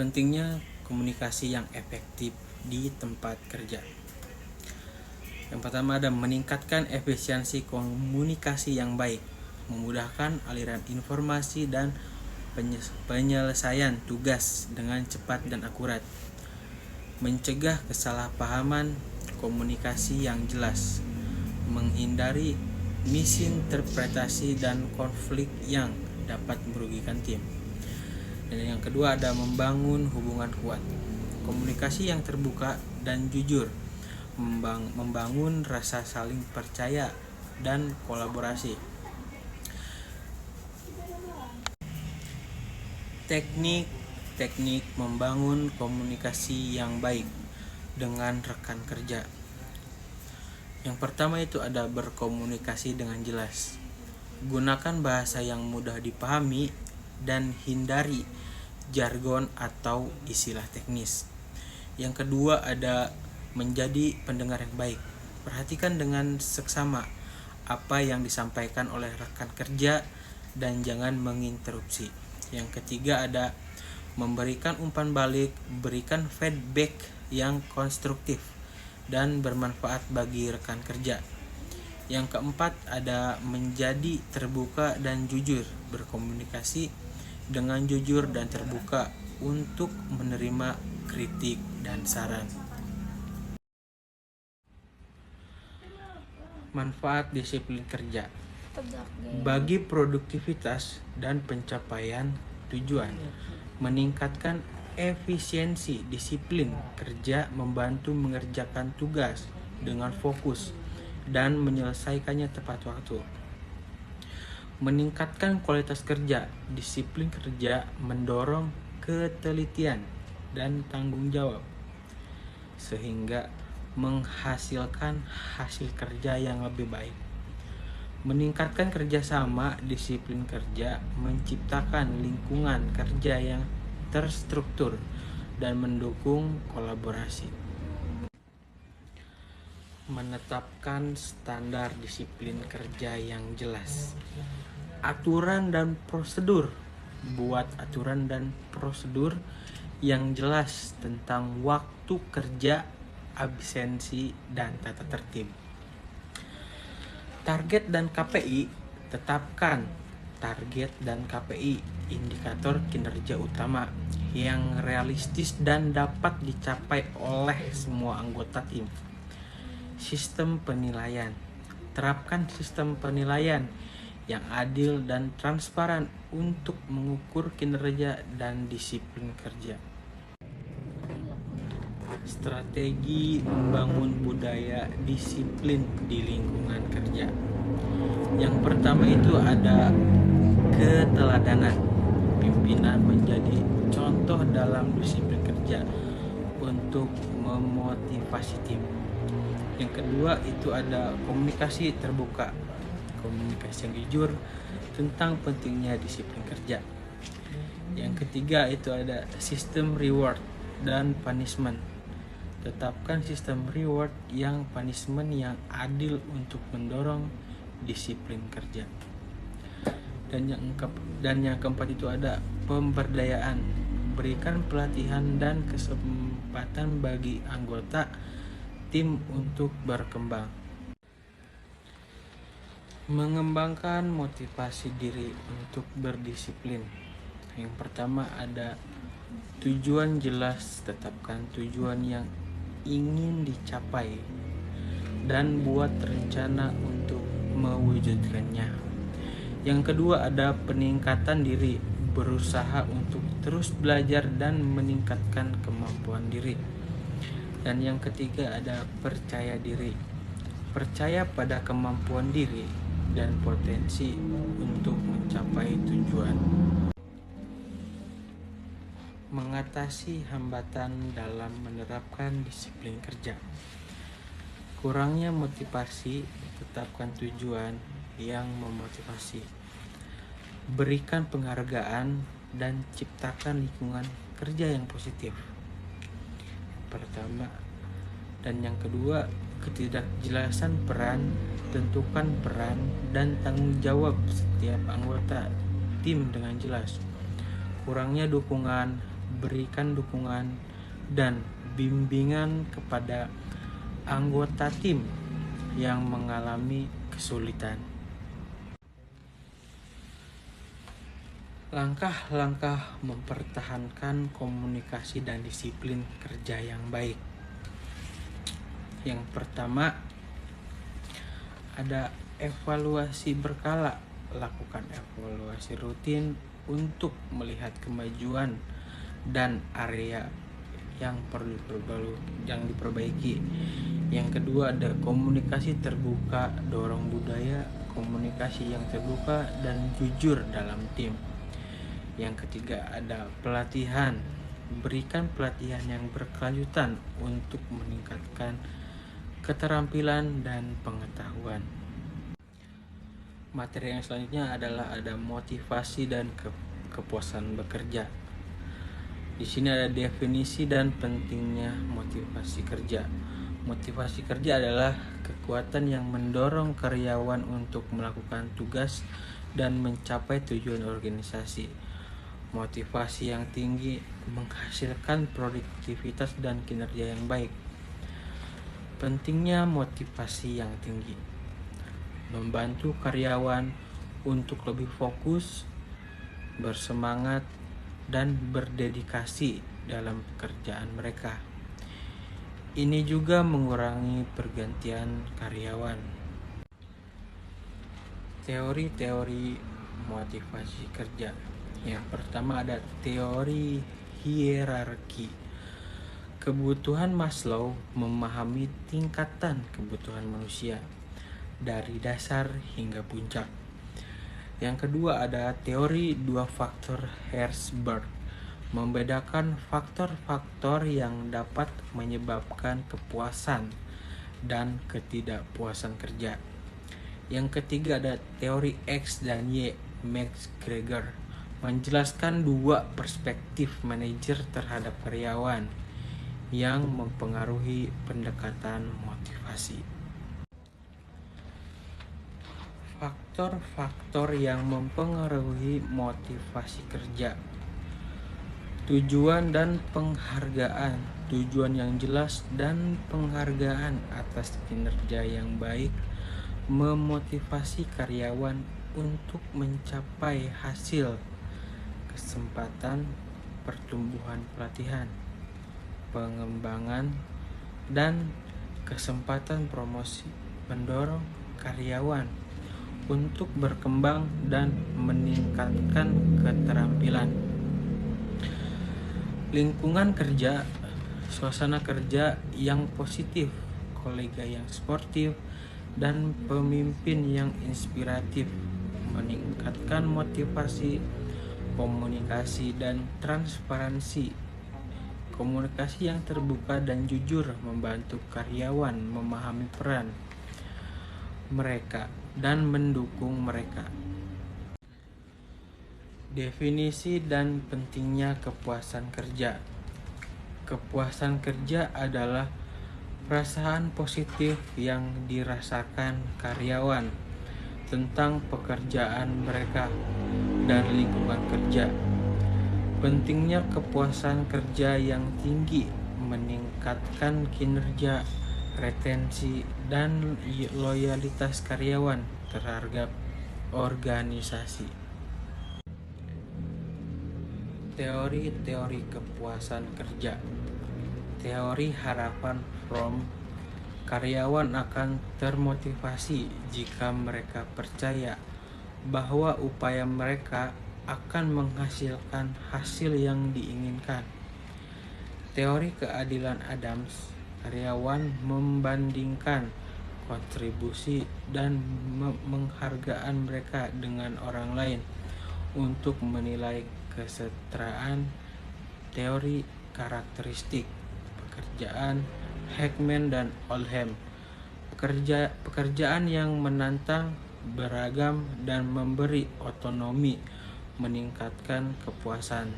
Pentingnya komunikasi yang efektif di tempat kerja. Yang pertama ada meningkatkan efisiensi komunikasi yang baik, memudahkan aliran informasi dan penyelesaian tugas dengan cepat dan akurat, mencegah kesalahpahaman, komunikasi yang jelas, menghindari misinterpretasi dan konflik yang dapat merugikan tim. Dan yang kedua ada membangun hubungan kuat, komunikasi yang terbuka dan jujur, membangun rasa saling percaya dan kolaborasi. Teknik membangun komunikasi yang baik dengan rekan kerja. Yang pertama itu ada berkomunikasi dengan jelas. Gunakan bahasa yang mudah dipahami dan hindari jargon atau istilah teknis. Yang kedua ada menjadi pendengar yang baik. Perhatikan dengan seksama apa yang disampaikan oleh rekan kerja dan jangan menginterupsi. Yang ketiga ada memberikan umpan balik, berikan feedback yang konstruktif dan bermanfaat bagi rekan kerja. Yang keempat ada menjadi terbuka dan jujur, berkomunikasi dengan jujur dan terbuka untuk menerima kritik dan saran. Manfaat disiplin kerja bagi produktivitas dan pencapaian tujuan. Meningkatkan efisiensi disiplin kerja membantu mengerjakan tugas dengan fokus dan menyelesaikannya tepat waktu. Meningkatkan kualitas kerja, disiplin kerja mendorong ketelitian dan tanggung jawab sehingga menghasilkan hasil kerja yang lebih baik. Meningkatkan kerjasama, disiplin kerja menciptakan lingkungan kerja yang terstruktur dan mendukung kolaborasi. Menetapkan standar disiplin kerja yang jelas. Aturan dan prosedur. Buat aturan dan prosedur yang jelas tentang waktu kerja, absensi, dan tata tertib. Target dan KPI. Tetapkan target dan KPI, indikator kinerja utama yang realistis dan dapat dicapai oleh semua anggota tim. Sistem penilaian. Terapkan sistem penilaian yang adil dan transparan untuk mengukur kinerja dan disiplin kerja. Strategi membangun budaya disiplin di lingkungan kerja. Yang pertama itu ada keteladanan. Pimpinan menjadi contoh dalam disiplin kerja untuk memotivasi tim. Yang kedua itu ada komunikasi terbuka, komunikasi yang jujur tentang pentingnya disiplin kerja. Yang ketiga itu ada sistem reward dan punishment. Tetapkan sistem reward yang punishment yang adil untuk mendorong disiplin kerja. Dan yang keempat itu ada pemberdayaan. Berikan pelatihan dan kesempatan bagi anggota tim untuk berkembang. Mengembangkan motivasi diri untuk berdisiplin. Yang pertama ada tujuan jelas, tetapkan tujuan yang ingin dicapai dan buat rencana untuk mewujudkannya. Yang kedua ada peningkatan diri, berusaha untuk terus belajar dan meningkatkan kemampuan diri. Dan yang ketiga ada percaya diri, percaya pada kemampuan diri dan potensi untuk mencapai tujuan. Mengatasi hambatan dalam menerapkan disiplin kerja. Kurangnya motivasi, tetapkan tujuan yang memotivasi. Berikan penghargaan dan ciptakan lingkungan kerja yang positif. Pertama, dan yang kedua, ketidakjelasan peran, tentukan peran dan tanggung jawab setiap anggota tim dengan jelas. Kurangnya dukungan berikan dukungan dan bimbingan kepada anggota tim yang mengalami kesulitan. Langkah-langkah mempertahankan komunikasi dan disiplin kerja yang baik. Yang pertama, ada evaluasi berkala. Lakukan evaluasi rutin untuk melihat kemajuan dan area yang perlu diperbaiki. Yang kedua, ada komunikasi terbuka, dorong budaya komunikasi yang terbuka dan jujur dalam tim. Yang ketiga, ada pelatihan. Berikan pelatihan yang berkelanjutan untuk meningkatkan keterampilan dan pengetahuan. Materi yang selanjutnya adalah ada motivasi dan kepuasan bekerja. Di sini ada definisi dan pentingnya motivasi kerja. Motivasi kerja adalah kekuatan yang mendorong karyawan untuk melakukan tugas dan mencapai tujuan organisasi. Motivasi yang tinggi menghasilkan produktivitas dan kinerja yang baik. Pentingnya motivasi yang tinggi membantu karyawan untuk lebih fokus, bersemangat, dan berdedikasi dalam pekerjaan mereka. Ini juga mengurangi pergantian karyawan. Teori-teori motivasi kerja. Yang pertama ada teori hierarki. Kebutuhan Maslow memahami tingkatan kebutuhan manusia dari dasar hingga puncak. Yang kedua ada teori dua faktor Herzberg, membedakan faktor-faktor yang dapat menyebabkan kepuasan dan ketidakpuasan kerja. Yang ketiga ada teori X dan Y, Max Greger, menjelaskan dua perspektif manajer terhadap karyawan yang mempengaruhi pendekatan motivasi. Faktor-faktor yang mempengaruhi motivasi kerja. Tujuan dan penghargaan. Tujuan yang jelas dan penghargaan atas kinerja yang baik memotivasi karyawan untuk mencapai hasil. Kesempatan pertumbuhan pelatihan, pengembangan, dan kesempatan promosi mendorong karyawan untuk berkembang dan meningkatkan keterampilan. Lingkungan kerja, suasana kerja yang positif, kolega yang sportif, dan pemimpin yang inspiratif meningkatkan motivasi, komunikasi, dan transparansi. Komunikasi yang terbuka dan jujur membantu karyawan memahami peran mereka dan mendukung mereka. Definisi dan pentingnya kepuasan kerja. Kepuasan kerja adalah perasaan positif yang dirasakan karyawan tentang pekerjaan mereka dan lingkungan kerja. Pentingnya kepuasan kerja yang tinggi meningkatkan kinerja, retensi, dan loyalitas karyawan terhadap organisasi. Teori-teori kepuasan kerja. Teori harapan Fromm, karyawan akan termotivasi jika mereka percaya bahwa upaya mereka akan menghasilkan hasil yang diinginkan. Teori keadilan Adams, karyawan membandingkan kontribusi dan penghargaan mereka dengan orang lain untuk menilai kesetaraan. Teori karakteristik pekerjaan Heckman dan Oldham, pekerjaan yang menantang, beragam, dan memberi otonomi meningkatkan kepuasan.